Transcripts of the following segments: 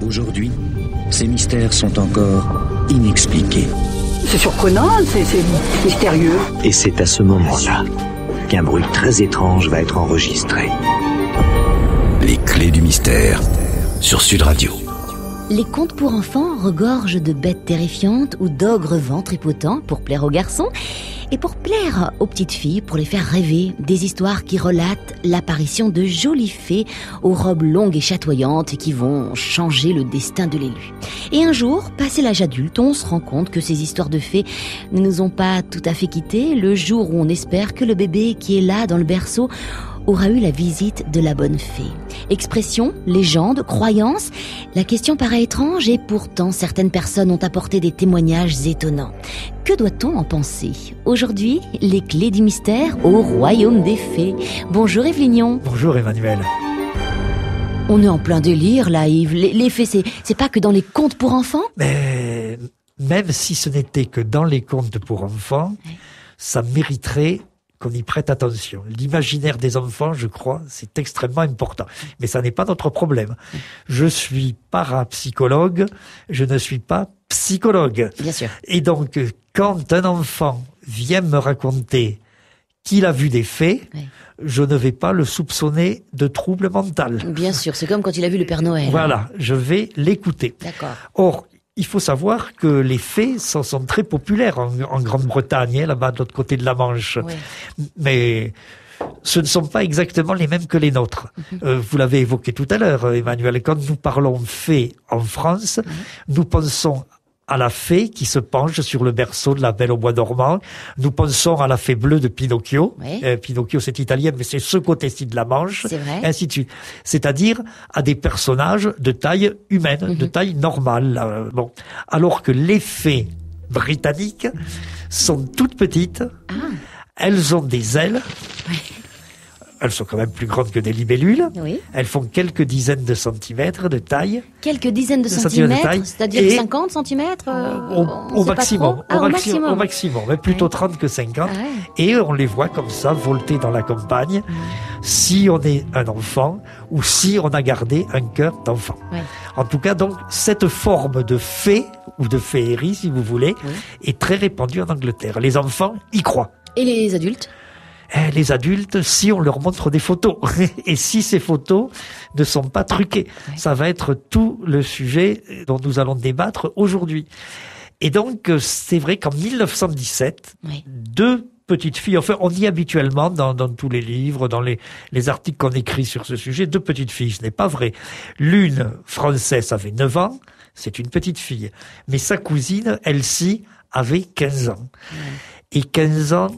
Aujourd'hui, ces mystères sont encore inexpliqués. C'est surprenant, c'est mystérieux. Et c'est à ce moment-là qu'un bruit très étrange va être enregistré. Les clés du mystère sur Sud Radio. Les contes pour enfants regorgent de bêtes terrifiantes ou d'ogres ventripotents pour plaire aux garçons et pour plaire aux petites filles, pour les faire rêver. Des histoires qui relatent l'apparition de jolies fées aux robes longues et chatoyantes et qui vont changer le destin de l'élu. Et un jour, passé l'âge adulte, on se rend compte que ces histoires de fées ne nous ont pas tout à fait quittés le jour où on espère que le bébé qui est là dans le berceau aura eu la visite de la bonne fée. Expression, légende, croyance, la question paraît étrange et pourtant certaines personnes ont apporté des témoignages étonnants. Que doit-on en penser? Aujourd'hui, les clés du mystère au royaume des fées. Bonjour Yves Lignon. Bonjour Emmanuel. On est en plein délire là Yves, les fées c'est pas que dans les contes pour enfants? Mais même si ce n'était que dans les contes pour enfants, ça mériterait qu'on y prête attention. L'imaginaire des enfants, je crois, c'est extrêmement important. Mais ça n'est pas notre problème. Je suis parapsychologue, je ne suis pas psychologue. Bien sûr. Et donc, quand un enfant vient me raconter qu'il a vu des fées, je ne vais pas le soupçonner de trouble mental. Bien sûr, c'est comme quand il a vu le Père Noël. Voilà, je vais l'écouter. D'accord. Or, il faut savoir que les fées sont très populaires en Grande-Bretagne, là-bas de l'autre côté de la Manche. Oui. Mais ce ne sont pas exactement les mêmes que les nôtres. Vous l'avez évoqué tout à l'heure, Emmanuel. Quand nous parlons fées en France, nous pensons à la fée qui se penche sur le berceau de la Belle au bois dormant. Nous pensons à la fée bleue de Pinocchio. Oui. Pinocchio, c'est italien, mais c'est ce côté-ci de la Manche. C'est vrai. Ainsi de suite. C'est-à-dire à des personnages de taille humaine, de taille normale. Bon. Alors que les fées britanniques sont toutes petites. Ah. Elles ont des ailes. Oui. Elles sont quand même plus grandes que des libellules. Oui. Elles font quelques dizaines de centimètres de taille. Quelques dizaines de centimètres, c'est-à-dire 50 centimètres au maximum. Au maximum, mais plutôt 30 que 50. Ah ouais. Et on les voit comme ça, volter dans la campagne, si on est un enfant ou si on a gardé un cœur d'enfant. Ouais. En tout cas, donc, cette forme de fée, ou de féerie, si vous voulez, est très répandue en Angleterre. Les enfants y croient. Et les adultes ? Les adultes, si on leur montre des photos, et si ces photos ne sont pas truquées, ça va être tout le sujet dont nous allons débattre aujourd'hui. Et donc, c'est vrai qu'en 1917, deux petites filles, enfin, on dit habituellement dans tous les livres, dans les articles qu'on écrit sur ce sujet, deux petites filles, ce n'est pas vrai. L'une, française, avait 9 ans, c'est une petite fille, mais sa cousine, Elsie, avait 15 ans. Et 15 ans,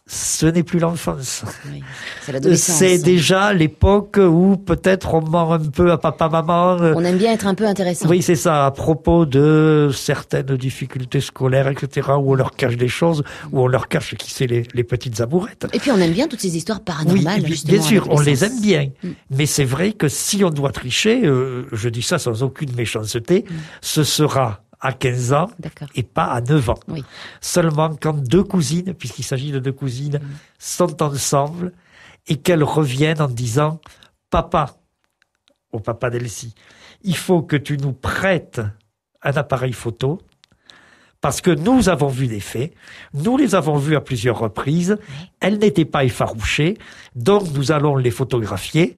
ce n'est plus l'enfance. Oui, c'est l'adolescence. C'est déjà l'époque où peut-être on ment un peu à papa-maman. On aime bien être un peu intéressant. Oui, c'est ça, à propos de certaines difficultés scolaires, etc., où on leur cache des choses, où on leur cache qui c'est les petites amourettes. Et puis on aime bien toutes ces histoires paranormales, oui, justement. Bien sûr, on les aime bien. Mais c'est vrai que si on doit tricher, je dis ça sans aucune méchanceté, ce sera à 15 ans et pas à 9 ans. Oui. Seulement quand deux cousines, puisqu'il s'agit de deux cousines, sont ensemble et qu'elles reviennent en disant « Papa », au papa d'Elsie, il faut que tu nous prêtes un appareil photo parce que nous avons vu des fées, nous les avons vues à plusieurs reprises, elles n'étaient pas effarouchées, donc nous allons les photographier.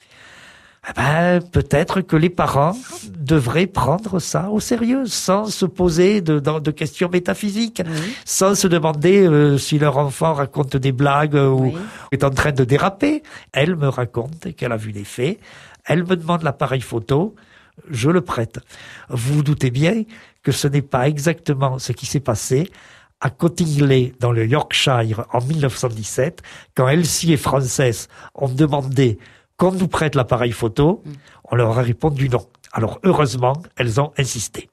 Peut-être que les parents devraient prendre ça au sérieux, sans se poser de questions métaphysiques, sans se demander si leur enfant raconte des blagues ou est en train de déraper. Elle me raconte qu'elle a vu des fées, elle me demande l'appareil photo, je le prête. Vous vous doutez bien que ce n'est pas exactement ce qui s'est passé à Cottingley, dans le Yorkshire, en 1917, quand Elsie et Frances ont demandé qu'on nous prête l'appareil photo, on leur a répondu non. Alors heureusement, elles ont insisté.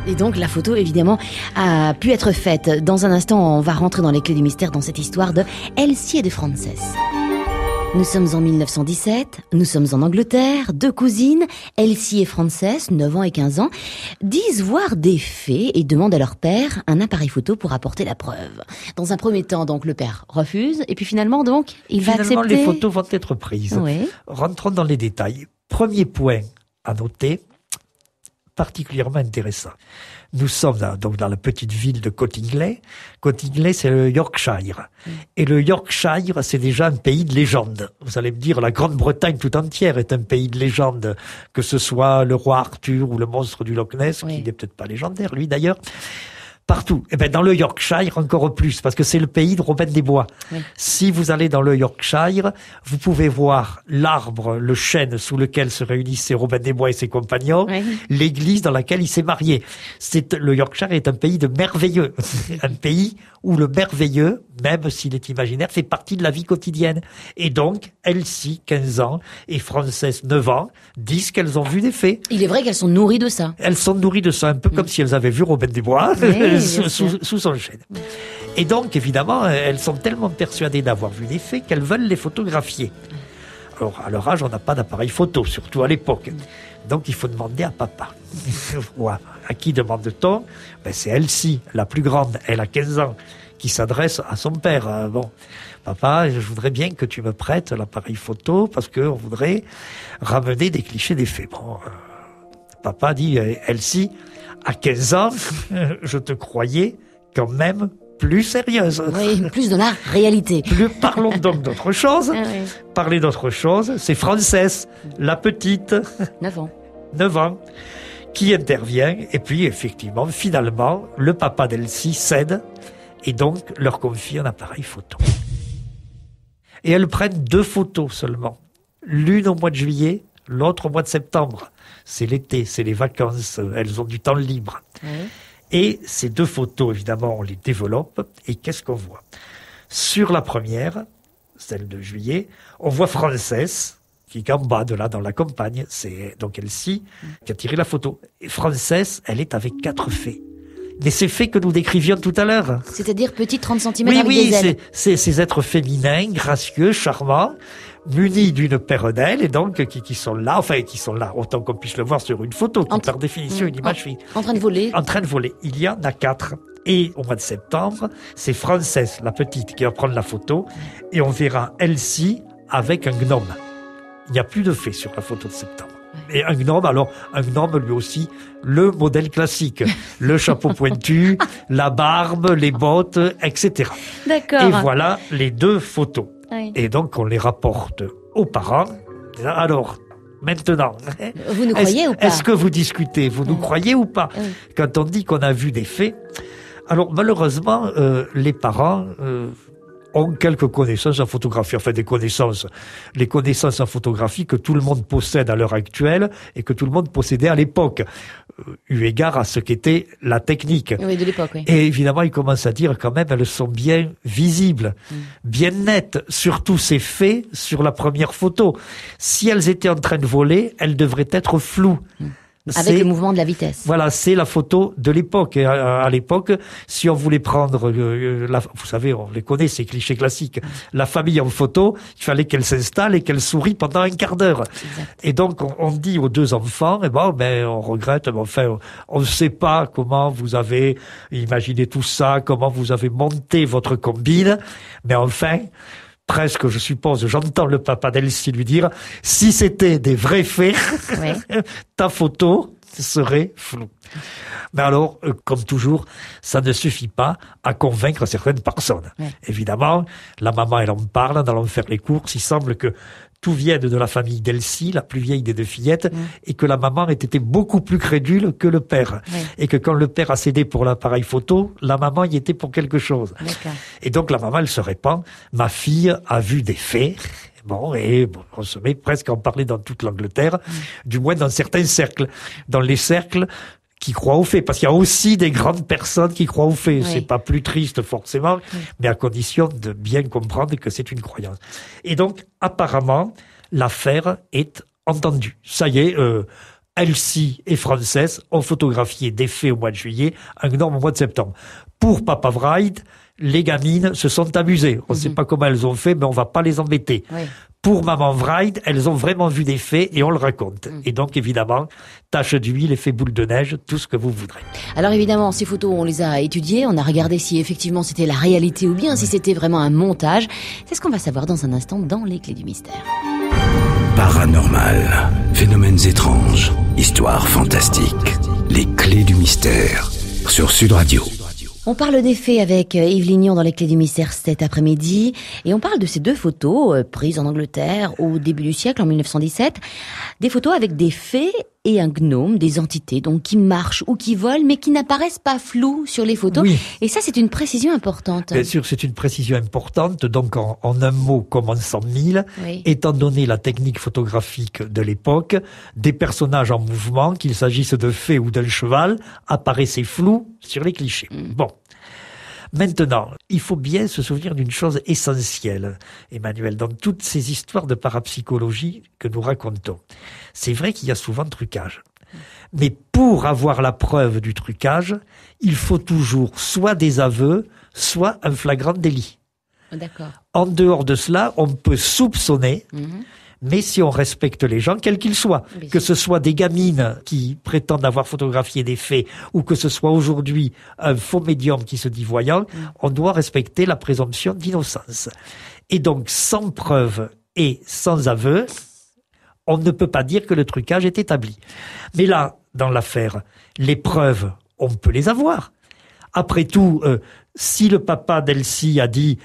Et donc la photo, évidemment, a pu être faite. Dans un instant, on va rentrer dans les clés du mystère dans cette histoire de Elsie et de Frances. Nous sommes en 1917, nous sommes en Angleterre, deux cousines, Elsie et Frances, 9 ans et 15 ans, disent voir des fées et demandent à leur père un appareil photo pour apporter la preuve. Dans un premier temps, donc, le père refuse, et puis finalement, donc, il va accepter... les photos vont être prises. Oui. Rentrons dans les détails. Premier point à noter, particulièrement intéressant. Nous sommes donc dans la petite ville de Cottingley. Cottingley, c'est le Yorkshire. Et le Yorkshire, c'est déjà un pays de légende. Vous allez me dire, la Grande-Bretagne tout entière est un pays de légende, que ce soit le roi Arthur ou le monstre du Loch Ness, qui n'est peut-être pas légendaire, lui d'ailleurs. Partout. Et ben dans le Yorkshire encore plus, parce que c'est le pays de Robin des Bois. Si vous allez dans le Yorkshire, vous pouvez voir l'arbre, le chêne sous lequel se réunissaient Robin des Bois et ses compagnons, l'église dans laquelle il s'est marié. Le Yorkshire est un pays de merveilleux, un pays où le merveilleux, même s'il est imaginaire, fait partie de la vie quotidienne. Et donc, Elsie, 15 ans, et Frances, 9 ans, disent qu'elles ont vu des fées. Il est vrai qu'elles sont nourries de ça. Elles sont nourries de ça, un peu comme si elles avaient vu Robin des Bois sous son chêne. Et donc, évidemment, elles sont tellement persuadées d'avoir vu des fées qu'elles veulent les photographier. Alors, à leur âge, on n'a pas d'appareil photo, surtout à l'époque. Donc, il faut demander à papa. À qui demande-t-on? C'est Elsie, la plus grande, elle a 15 ans, qui s'adresse à son père. Bon, papa, je voudrais bien que tu me prêtes l'appareil photo parce qu'on voudrait ramener des clichés des fées. Bon, papa dit, Elsie, à 15 ans, je te croyais quand même plus sérieuse. Oui, plus de la réalité. Parlons donc d'autre chose. Parler d'autre chose, c'est Frances, la petite. 9 ans. Qui intervient, et puis effectivement, finalement, le papa d'Elsie cède, et donc leur confie un appareil photo. Et elles prennent 2 photos seulement. L'une au mois de juillet, l'autre au mois de septembre. C'est l'été, c'est les vacances, elles ont du temps libre. Et ces 2 photos, évidemment, on les développe, et qu'est-ce qu'on voit? Sur la première, celle de juillet, on voit Frances, qui est en bas de là, dans la campagne, c'est donc Elsie qui a tiré la photo. Et Frances, elle est avec 4 fées. Mais ces fées que nous décrivions tout à l'heure. C'est-à-dire petites 30 cm avec des ailes. C'est ces êtres féminins, gracieux, charmants, munis d'une paire d'ailes, et donc qui sont là, autant qu'on puisse le voir sur une photo, qui par définition une image fille. En train de voler. En train de voler. Il y en a 4. Et au mois de septembre, c'est Frances, la petite, qui va prendre la photo, et on verra Elsie avec un gnome. Il n'y a plus de fées sur la photo de septembre. Et un gnome lui aussi, le modèle classique. Le chapeau pointu, la barbe, les bottes, etc. D'accord. Et voilà les 2 photos. Oui. Et donc, on les rapporte aux parents. Alors, maintenant, vous nous croyez ou pas? Est-ce que vous discutez? Vous nous croyez ou pas? Quand on dit qu'on a vu des fées. Alors, malheureusement, les parents ont quelques connaissances en photographie, enfin des connaissances. Les connaissances en photographie que tout le monde possède à l'heure actuelle et que tout le monde possédait à l'époque, eu égard à ce qu'était la technique. Oui, de l'époque, oui. Et évidemment, ils commencent à dire quand même, elles sont bien visibles, bien nettes, surtout ces fées sur la première photo. Si elles étaient en train de voler, elles devraient être floues. Avec le mouvement de la vitesse. Voilà, c'est la photo de l'époque. Et à l'époque, si on voulait prendre, vous savez, on les connaît, ces clichés classiques, la famille en photo, il fallait qu'elle s'installe et qu'elle sourie pendant un quart d'heure. Exact. Et donc, on dit aux 2 enfants, on regrette, mais enfin, on ne sait pas comment vous avez imaginé tout ça, comment vous avez monté votre combine, mais enfin, presque, je suppose, j'entends le papa d'Elsie lui dire, si c'était des vrais faits, ta photo serait floue. Mais alors, comme toujours, ça ne suffit pas à convaincre certaines personnes. Évidemment, la maman, elle en parle, en allant faire les courses, il semble que tout vienne de la famille d'Elsie, la plus vieille des 2 fillettes, et que la maman ait été beaucoup plus crédule que le père. Et que quand le père a cédé pour l'appareil photo, la maman y était pour quelque chose. Et donc la maman, elle se répand, ma fille a vu des fées. On se met presque à en parler dans toute l'Angleterre, du moins dans certains cercles. Dans les cercles qui croient aux fées, parce qu'il y a aussi des grandes personnes qui croient aux fées. C'est pas plus triste forcément, mais à condition de bien comprendre que c'est une croyance. Et donc, apparemment, l'affaire est entendue. Ça y est, Elsie et Frances ont photographié des fées au mois de juillet, un gnome au mois de septembre. Pour Papa Wright, les gamines se sont amusées. On ne sait pas comment elles ont fait, mais on va pas les embêter. Pour Maman Wright, elles ont vraiment vu des fées et on le raconte. Et donc, évidemment, tache d'huile, effet boule de neige, tout ce que vous voudrez. Alors évidemment, ces photos, on les a étudiées, on a regardé si effectivement c'était la réalité ou bien si c'était vraiment un montage. C'est ce qu'on va savoir dans un instant dans Les Clés du Mystère. Paranormal, phénomènes étranges, histoires fantastiques, les clés du mystère sur Sud Radio. On parle des faits avec Yves Lignon dans les Clés du mystère cet après-midi et on parle de ces 2 photos prises en Angleterre au début du siècle, en 1917. Des photos avec des fées et un gnome, des entités donc qui marchent ou qui volent mais qui n'apparaissent pas floues sur les photos. Oui. Et ça, c'est une précision importante. Bien sûr, c'est une précision importante. Donc en un mot comme en 100 000, oui. Étant donné la technique photographique de l'époque, des personnages en mouvement, qu'il s'agisse de fées ou d'un cheval, apparaissaient flous sur les clichés. Bon. Maintenant, il faut bien se souvenir d'une chose essentielle, Emmanuel, dans toutes ces histoires de parapsychologie que nous racontons. C'est vrai qu'il y a souvent trucage. Mais pour avoir la preuve du trucage, il faut toujours soit des aveux, soit un flagrant délit. D'accord. En dehors de cela, on peut soupçonner, mais si on respecte les gens, quels qu'ils soient, que ce soit des gamines qui prétendent avoir photographié des faits, ou que ce soit aujourd'hui un faux médium qui se dit voyant, on doit respecter la présomption d'innocence. Et donc, sans preuve et sans aveu, on ne peut pas dire que le trucage est établi. Mais là, dans l'affaire, les preuves, on peut les avoir. Après tout, si le papa d'Elsie a dit...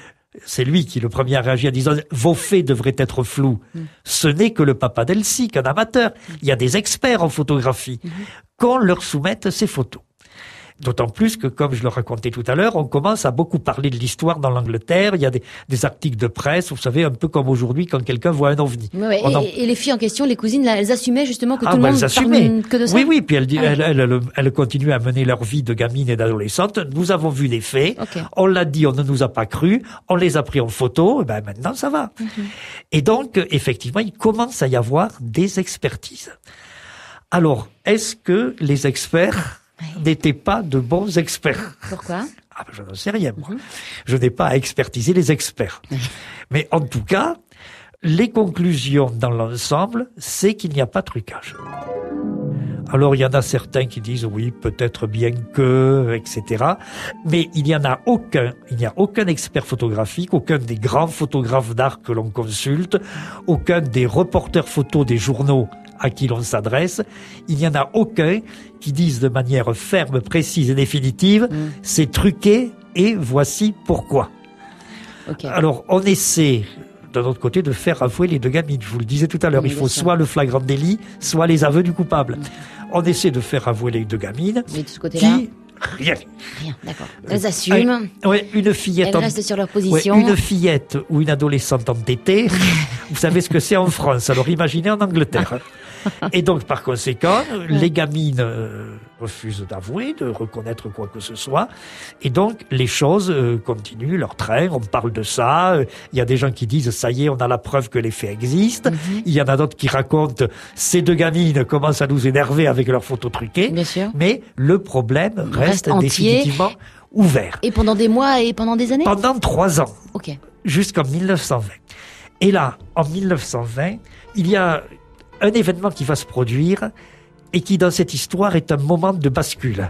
C'est lui qui le premier a réagi en disant « Vos faits devraient être flous ». Ce n'est que le papa d'Elsie, qu'un amateur. Il y a des experts en photographie. Qu'on leur soumette ces photos. D'autant plus que, comme je le racontais tout à l'heure, on commence à beaucoup parler de l'histoire dans l'Angleterre. Il y a des articles de presse, vous savez, un peu comme aujourd'hui quand quelqu'un voit un ovni. Ouais, et les filles en question, les cousines, là, elles assumaient justement que tout le monde parle que de ça. Oui, puis elles continuaient à mener leur vie de gamine et d'adolescente. Nous avons vu des faits, on l'a dit, on ne nous a pas cru, on les a pris en photo, et ben maintenant ça va. Et donc, effectivement, il commence à y avoir des expertises. Alors, est-ce que les experts n'étaient pas de bons experts? Pourquoi? Je n'en sais rien, moi. Je n'ai pas à expertiser les experts. Mais en tout cas, les conclusions dans l'ensemble, c'est qu'il n'y a pas de trucage. Alors, il y en a certains qui disent, oui, peut-être bien que, etc. Mais il n'y a aucun expert photographique, aucun des grands photographes d'art que l'on consulte, aucun des reporters photos des journaux à qui l'on s'adresse, il n'y en a aucun qui dise de manière ferme, précise et définitive, c'est truqué et voici pourquoi. Alors, on essaie, d'un autre côté, de faire avouer les 2 gamines. Je vous le disais tout à l'heure, il faut soit le flagrant délit, soit les aveux du coupable. On essaie de faire avouer les 2 gamines. Mais de ce côté-là, Rien, d'accord. Elles assument. Une fillette. Elles restent sur leur position. Une fillette ou une adolescente entêtée, vous savez ce que c'est en France. Alors imaginez en Angleterre. Et donc, par conséquent, les gamines refusent d'avouer, de reconnaître quoi que ce soit. Et donc, les choses continuent leur train. On parle de ça. Il y a des gens qui disent, ça y est, on a la preuve que les faits existent. Il y en a d'autres qui racontent, ces 2 gamines commencent à nous énerver avec leurs photos truquées. Bien sûr. Mais le problème reste définitivement ouvert. Et pendant des mois et pendant des années? Pendant 3 ans. Ok. Jusqu'en 1920. Et là, en 1920, il y a un événement qui va se produire et qui, dans cette histoire, est un moment de bascule.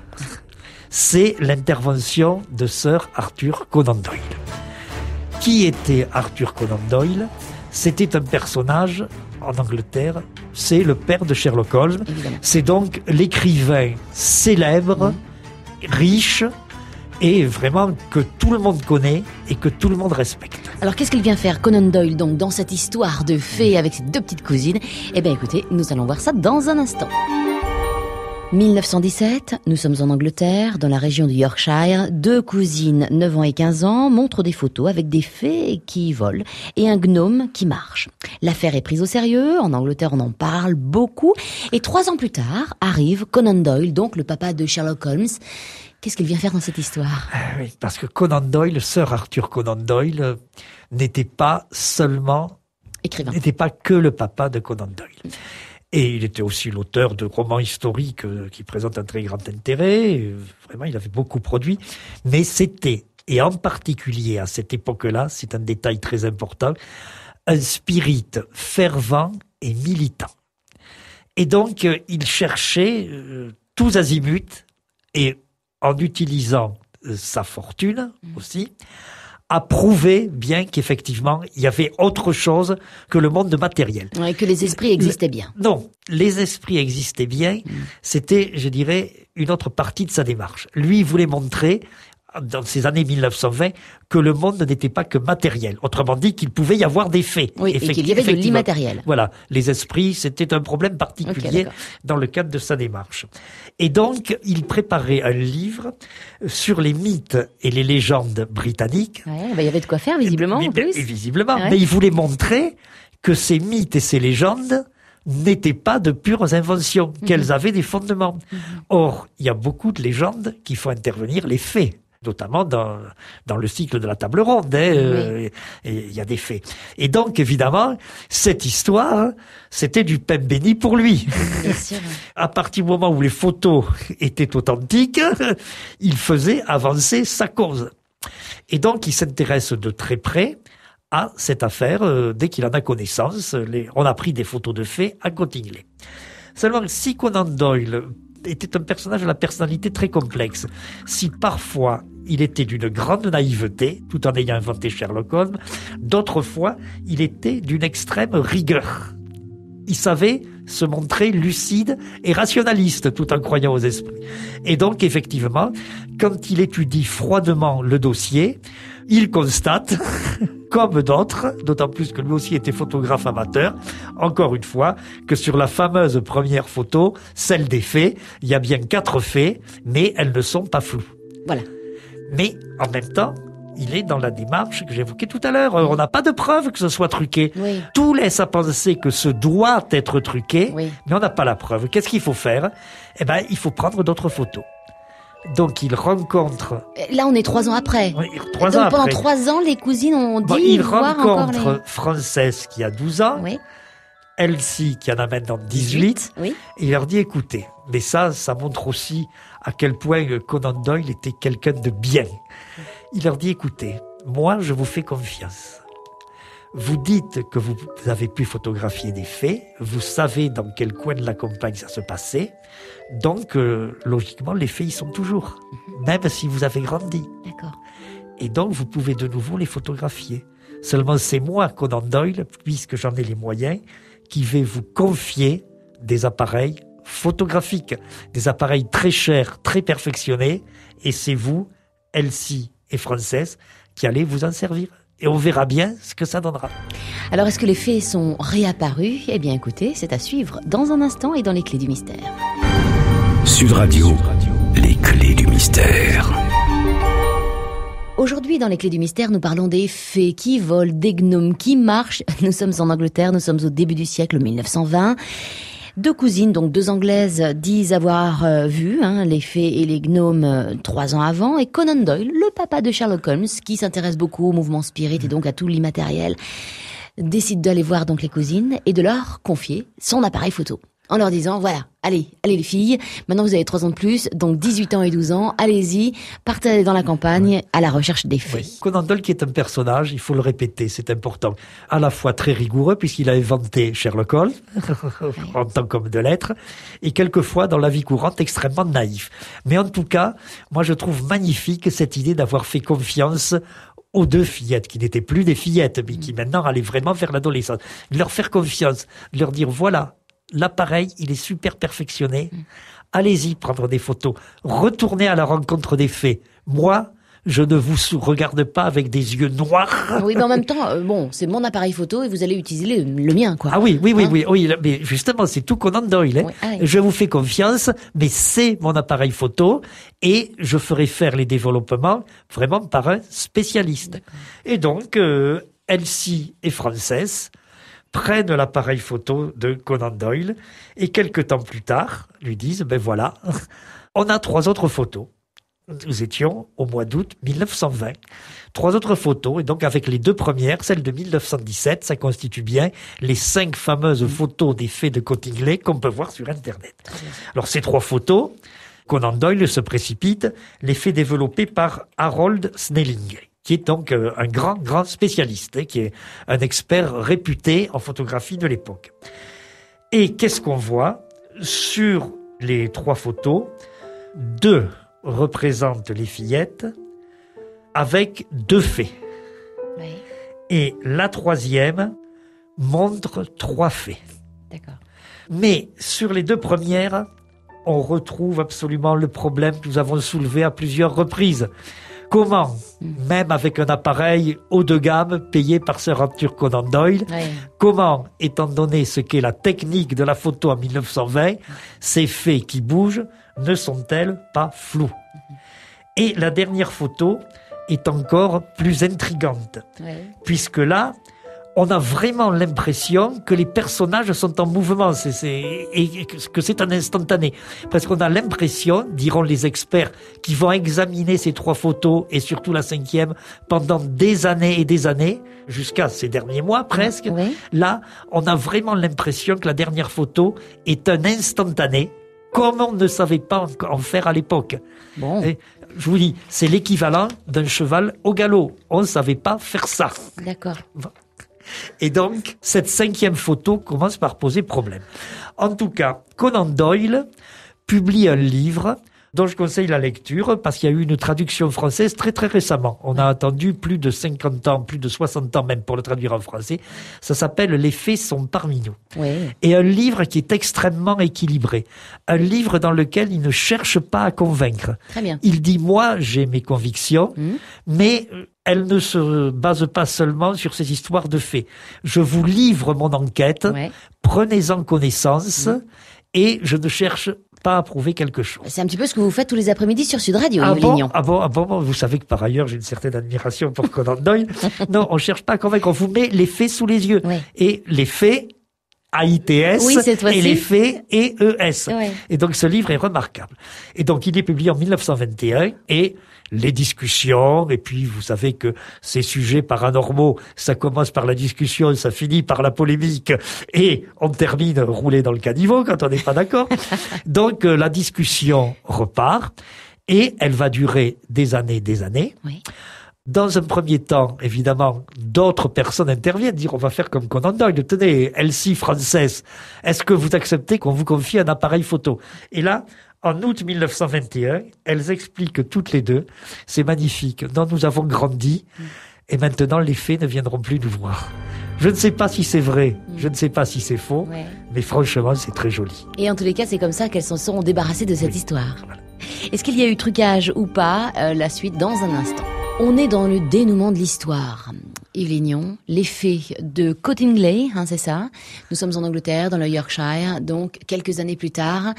C'est l'intervention de Sir Arthur Conan Doyle. Qui était Arthur Conan Doyle? C'était un personnage en Angleterre, c'est le père de Sherlock Holmes. Évidemment. C'est donc l'écrivain célèbre, riche, et vraiment que tout le monde connaît et que tout le monde respecte. Alors qu'est-ce qu'il vient faire Conan Doyle donc dans cette histoire de fées avec ses 2 petites cousines? Eh bien écoutez, nous allons voir ça dans un instant. 1917, nous sommes en Angleterre, dans la région du Yorkshire. 2 cousines, 9 ans et 15 ans, montrent des photos avec des fées qui volent et un gnome qui marche. L'affaire est prise au sérieux, en Angleterre on en parle beaucoup, et 3 ans plus tard arrive Conan Doyle, donc le papa de Sherlock Holmes. Qu'est-ce qu'il vient faire dans cette histoire? Oui, parce que Conan Doyle, Sir Arthur Conan Doyle, n'était pas seulement écrivain, n'était pas que le papa de Conan Doyle. Et il était aussi l'auteur de romans historiques qui présentent un très grand intérêt. Vraiment, il avait beaucoup produit. Mais c'était, et en particulier à cette époque-là, c'est un détail très important, un spirit fervent et militant. Et donc, il cherchait tous azimuts, et en utilisant sa fortune aussi, a prouvé bien qu'effectivement, il y avait autre chose que le monde matériel. Et que les esprits existaient bien. Non, les esprits existaient bien. C'était, je dirais, une autre partie de sa démarche. Lui, il voulait montrer, dans ces années 1920, que le monde n'était pas que matériel. Autrement dit, qu'il pouvait y avoir des faits. Oui, et qu'il y avait de l'immatériel. Voilà. Les esprits, c'était un problème particulier dans le cadre de sa démarche. Et donc, il préparait un livre sur les mythes et les légendes britanniques. Ouais, il y avait de quoi faire, visiblement, en plus. Visiblement. Ouais. Mais il voulait montrer que ces mythes et ces légendes n'étaient pas de pures inventions, qu'elles avaient des fondements. Or, il y a beaucoup de légendes qui font intervenir les faits, notamment dans le cycle de la table ronde. Et il y a des faits. Et donc, évidemment, cette histoire, c'était du pain béni pour lui. Bien sûr. À partir du moment où les photos étaient authentiques, il faisait avancer sa cause. Et donc, il s'intéresse de très près à cette affaire dès qu'il en a connaissance. On a pris des photos de faits à Cottingley. Seulement, si Conan Doyle était un personnage à la personnalité très complexe, si parfois il était d'une grande naïveté, tout en ayant inventé Sherlock Holmes, d'autres fois, il était d'une extrême rigueur. Il savait se montrer lucide et rationaliste tout en croyant aux esprits. Et donc, effectivement, quand il étudie froidement le dossier, il constate, comme d'autres, d'autant plus que lui aussi était photographe amateur, encore une fois, que sur la fameuse première photo, celle des faits, il y a bien 4 faits, mais elles ne sont pas floues. Voilà. Mais, en même temps, il est dans la démarche que j'évoquais tout à l'heure. On n'a pas de preuve que ce soit truqué. Oui. Tout laisse à penser que ce doit être truqué, oui. mais on n'a pas la preuve. Qu'est-ce qu'il faut faire? Eh ben, il faut prendre d'autres photos. Donc, il rencontre... Là, on est 3 ans après. Oui, 3 Donc, ans après. Pendant 3 ans, les cousines ont dit il voir rencontre encore les... Frances qui a 12 ans, oui. Elsie qui en a maintenant 18. Oui. Et il leur dit, écoutez, mais ça montre aussi à quel point Conan Doyle était quelqu'un de bien. Il leur dit, écoutez, moi, je vous fais confiance. Vous dites que vous avez pu photographier des faits, vous savez dans quel coin de la campagne ça se passait, donc logiquement les faits y sont toujours, même si vous avez grandi. D'accord. Et donc vous pouvez de nouveau les photographier. Seulement c'est moi, Conan Doyle, puisque j'en ai les moyens, qui vais vous confier des appareils photographiques, des appareils très chers, très perfectionnés, et c'est vous, Elsie et Frances, qui allez vous en servir. Et on verra bien ce que ça donnera. Alors, est-ce que les faits sont réapparus? Eh bien, écoutez, c'est à suivre dans un instant et dans les clés du mystère. Sud Radio, les clés du mystère. Aujourd'hui, dans les clés du mystère, nous parlons des fées qui volent, des gnomes qui marchent. Nous sommes en Angleterre, nous sommes au début du siècle 1920. 2 cousines, donc 2 Anglaises, disent avoir vu les fées et les gnomes 3 ans avant. Et Conan Doyle, le papa de Sherlock Holmes, qui s'intéresse beaucoup au mouvement spirit et donc à tout l'immatériel, décide d'aller voir donc les cousines et de leur confier son appareil photo. En leur disant, voilà, allez les filles, maintenant vous avez 3 ans de plus, donc 18 ans et 12 ans, allez-y, partez dans la campagne à la recherche des faits. Oui. Conan Doyle qui est un personnage, il faut le répéter, c'est important, à la fois très rigoureux puisqu'il a inventé Sherlock Holmes en tant qu'homme de lettres, et quelquefois dans la vie courante extrêmement naïf. Mais en tout cas, moi je trouve magnifique cette idée d'avoir fait confiance aux 2 fillettes, qui n'étaient plus des fillettes, mais qui maintenant allaient vraiment vers l'adolescence. De leur faire confiance, de leur dire voilà, l'appareil, il est super perfectionné. Allez-y prendre des photos. Retournez à la rencontre des faits. Moi, je ne vous regarde pas avec des yeux noirs. Oui, mais en même temps, bon, c'est mon appareil photo et vous allez utiliser le mien, quoi. Ah oui, mais justement, c'est tout Conan Doyle. Oui, allez. Je vous fais confiance, mais c'est mon appareil photo et je ferai faire les développements vraiment par un spécialiste. D'accord. Et donc, Elsie et Frances prennent l'appareil photo de Conan Doyle et quelques temps plus tard lui disent, ben voilà, on a 3 autres photos. Nous étions au mois d'août 1920. 3 autres photos, et donc avec les 2 premières, celle de 1917, ça constitue bien les 5 fameuses photos des faits de Cottingley qu'on peut voir sur Internet. Alors ces 3 photos, Conan Doyle se précipite, les fait développer par Harold Snelling, qui est donc un grand spécialiste, qui est un expert réputé en photographie de l'époque. Et qu'est-ce qu'on voit? Sur les 3 photos, 2 représentent les fillettes avec 2 faits. Oui. Et la troisième montre 3 faits. D'accord. Mais sur les 2 premières, on retrouve absolument le problème que nous avons soulevé à plusieurs reprises. Comment, même avec un appareil haut de gamme payé par Sir Arthur Conan Doyle, comment, étant donné ce qu'est la technique de la photo en 1920, ces faits qui bougent ne sont-elles pas flous? Et la dernière photo est encore plus intrigante, puisque là, on a vraiment l'impression que les personnages sont en mouvement et que c'est un instantané. Parce qu'on a l'impression, diront les experts, qui vont examiner ces 3 photos et surtout la 5e pendant des années et des années, jusqu'à ces derniers mois presque. Oui. Là, on a vraiment l'impression que la dernière photo est un instantané, comme on ne savait pas en faire à l'époque. Bon. Et je vous dis, c'est l'équivalent d'un cheval au galop. On ne savait pas faire ça. D'accord. Et donc, cette 5e photo commence par poser problème. En tout cas, Conan Doyle publie un livre dont je conseille la lecture parce qu'il y a eu une traduction française très très récemment. On a attendu plus de 50 ans, plus de 60 ans même pour le traduire en français. Ça s'appelle « Les faits sont parmi nous ». Oui. Et un livre qui est extrêmement équilibré. Un livre dans lequel il ne cherche pas à convaincre. Très bien. Il dit « Moi, j'ai mes convictions, mais elles ne se basent pas seulement sur ces histoires de faits. Je vous livre mon enquête, prenez-en connaissance et je ne cherche pas à prouver quelque chose. » C'est un petit peu ce que vous faites tous les après-midi sur Sud Radio, ah bon, Lignon. Ah bon, vous savez que par ailleurs, j'ai une certaine admiration pour Conan Doyle. Non, on cherche pas à convaincre, on vous met les faits sous les yeux. Et les faits, AITS, et les faits, EES. Et donc, ce livre est remarquable. Et donc, il est publié en 1921, et les discussions, et puis vous savez que ces sujets paranormaux, ça commence par la discussion, ça finit par la polémique, et on termine roulé dans le caniveau quand on n'est pas d'accord. Donc la discussion repart, et elle va durer des années. Oui. Dans un premier temps, évidemment, d'autres personnes interviennent, dire on va faire comme Conan Doyle. Tenez, Elsie, Frances, est-ce que vous acceptez qu'on vous confie un appareil photo? Et là, en août 1921, elles expliquent toutes les deux, c'est magnifique, non, nous avons grandi, et maintenant les faits ne viendront plus nous voir. Je ne sais pas si c'est vrai, je ne sais pas si c'est faux, mais franchement, c'est très joli. Et en tous les cas, c'est comme ça qu'elles s'en seront débarrassées de cette histoire. Voilà. Est-ce qu'il y a eu trucage ou pas? La suite dans un instant. On est dans le dénouement de l'histoire. Yves Lignon, les faits de Cottingley, c'est ça. Nous sommes en Angleterre, dans le Yorkshire, donc quelques années plus tard.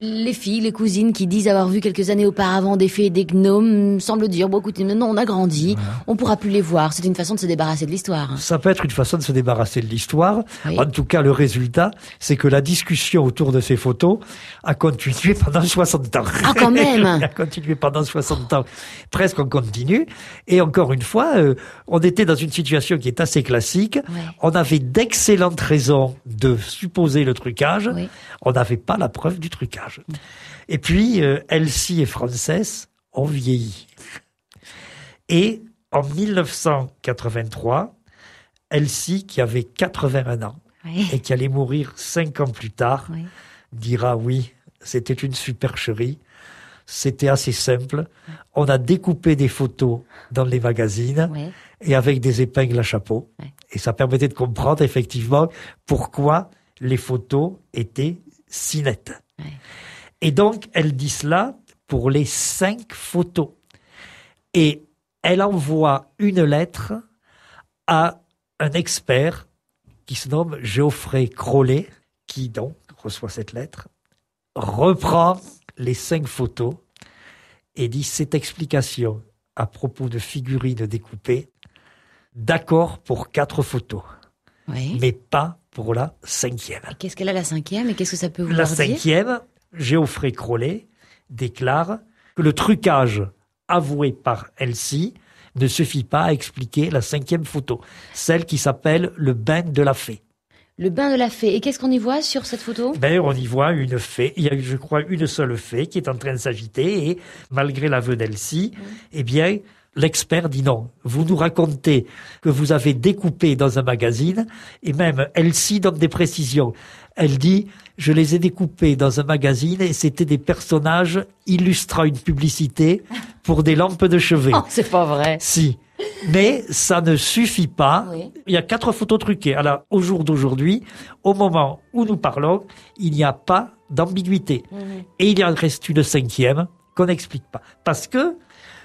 Les filles, les cousines qui disent avoir vu quelques années auparavant des fées et des gnomes semblent dire, bon écoutez, maintenant on a grandi, on pourra plus les voir. C'est une façon de se débarrasser de l'histoire. Ça peut être une façon de se débarrasser de l'histoire. Oui. En tout cas, le résultat, c'est que la discussion autour de ces photos a continué pendant 60 ans. Ah, quand même. A continué pendant 60 ans. Presque on continue. Et encore une fois, on était dans une situation qui est assez classique. On avait d'excellentes raisons de supposer le trucage. On n'avait pas la preuve du trucage. Et puis, Elsie et Frances ont vieilli. Et en 1983, Elsie, qui avait 81 ans et qui allait mourir 5 ans plus tard, dira oui, c'était une supercherie. C'était assez simple. On a découpé des photos dans les magazines et avec des épingles à chapeau. Et ça permettait de comprendre effectivement pourquoi les photos étaient si nettes. Et donc, elle dit cela pour les 5 photos. Et elle envoie une lettre à un expert qui se nomme Geoffrey Crowley, qui donc reçoit cette lettre, reprend les 5 photos et dit cette explication à propos de figurines découpées, d'accord pour 4 photos, mais pas pour la 5e. Et qu'est-ce qu'elle a la 5e et qu'est-ce que ça peut vouloir dire? La 5e, Geoffrey Crowley déclare que le trucage avoué par Elsie ne suffit pas à expliquer la 5e photo, celle qui s'appelle le bain de la fée. Le bain de la fée. Et qu'est-ce qu'on y voit sur cette photo? On y voit une fée. Il y a, je crois, une seule fée qui est en train de s'agiter et malgré l'aveu d'Elsie, l'expert dit non. Vous nous racontez que vous avez découpé dans un magazine et même Elsie donne des précisions. Elle dit, je les ai découpés dans un magazine et c'était des personnages illustrant une publicité pour des lampes de chevet. Oh, c'est pas vrai. Si. Mais ça ne suffit pas. Oui. Il y a 4 photos truquées. Alors, au jour d'aujourd'hui, au moment où nous parlons, il n'y a pas d'ambiguïté. Et il y en reste une 5e qu'on n'explique pas. Parce que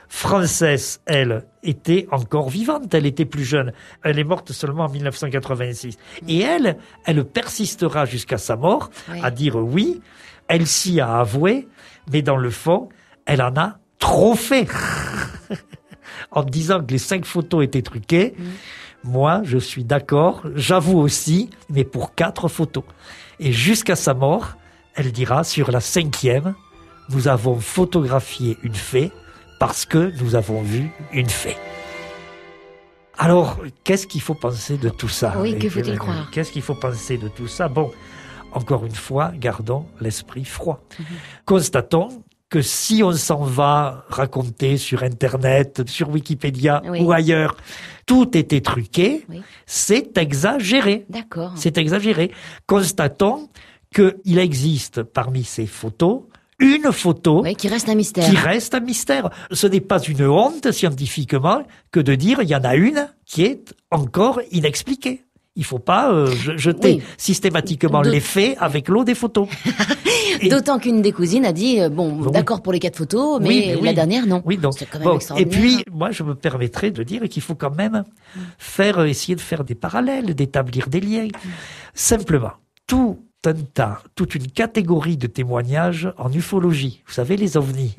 Frances, elle, était encore vivante. Elle était plus jeune. Elle est morte seulement en 1986. Et elle persistera jusqu'à sa mort à dire oui. Elle s'y a avoué. Mais dans le fond, elle en a trop fait. En disant que les 5 photos étaient truquées. Moi, je suis d'accord. J'avoue aussi. Mais pour 4 photos. Et jusqu'à sa mort, elle dira sur la 5e, nous avons photographié une fée parce que nous avons vu une fée. Alors, qu'est-ce qu'il faut penser de tout ça? Oui, que faut-il croire? Qu'est-ce qu'il faut penser de tout ça? Bon, encore une fois, gardons l'esprit froid. Constatons que si on s'en va raconter sur Internet, sur Wikipédia ou ailleurs, tout était truqué, c'est exagéré. D'accord. C'est exagéré. Constatons qu'il existe parmi ces photos une photo qui reste un mystère. Qui reste un mystère. Ce n'est pas une honte scientifiquement que de dire il y en a une qui est encore inexpliquée. Il ne faut pas jeter systématiquement les faits avec l'eau des photos. D'autant qu'une des cousines a dit d'accord pour les 4 photos, mais la dernière non. Oui, donc, c'est quand même extraordinaire. Et puis, moi, je me permettrais de dire qu'il faut quand même essayer de faire des parallèles, d'établir des liens. Simplement, toute une catégorie de témoignages en ufologie, vous savez, les ovnis,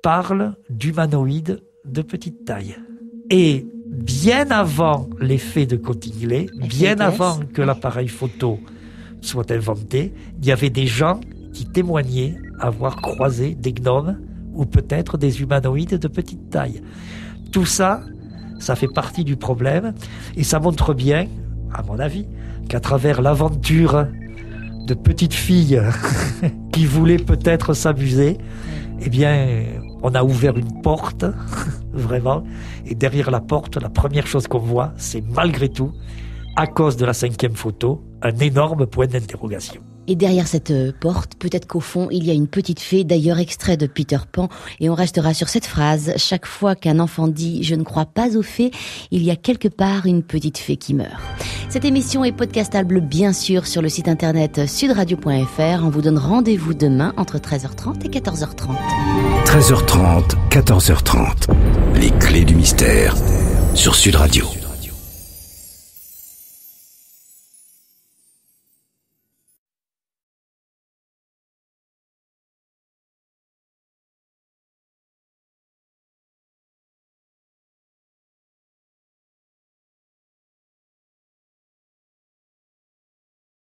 parlent d'humanoïdes de petite taille. Et bien avant l'effet de Cottingley, bien avant que l'appareil photo soit inventé, il y avait des gens qui témoignaient avoir croisé des gnomes ou peut-être des humanoïdes de petite taille. Tout ça, ça fait partie du problème et ça montre bien, à mon avis, qu'à travers l'aventure de petites filles qui voulaient peut-être s'amuser, eh bien, on a ouvert une porte, vraiment, et derrière la porte, la première chose qu'on voit, c'est malgré tout, à cause de la 5e photo, un énorme point d'interrogation. Et derrière cette porte, peut-être qu'au fond, il y a une petite fée, d'ailleurs extrait de Peter Pan, et on restera sur cette phrase. Chaque fois qu'un enfant dit « je ne crois pas aux fées », il y a quelque part une petite fée qui meurt. Cette émission est podcastable bien sûr sur le site internet sudradio.fr. On vous donne rendez-vous demain entre 13h30 et 14h30. 13h30, 14h30. Les clés du mystère sur Sud Radio.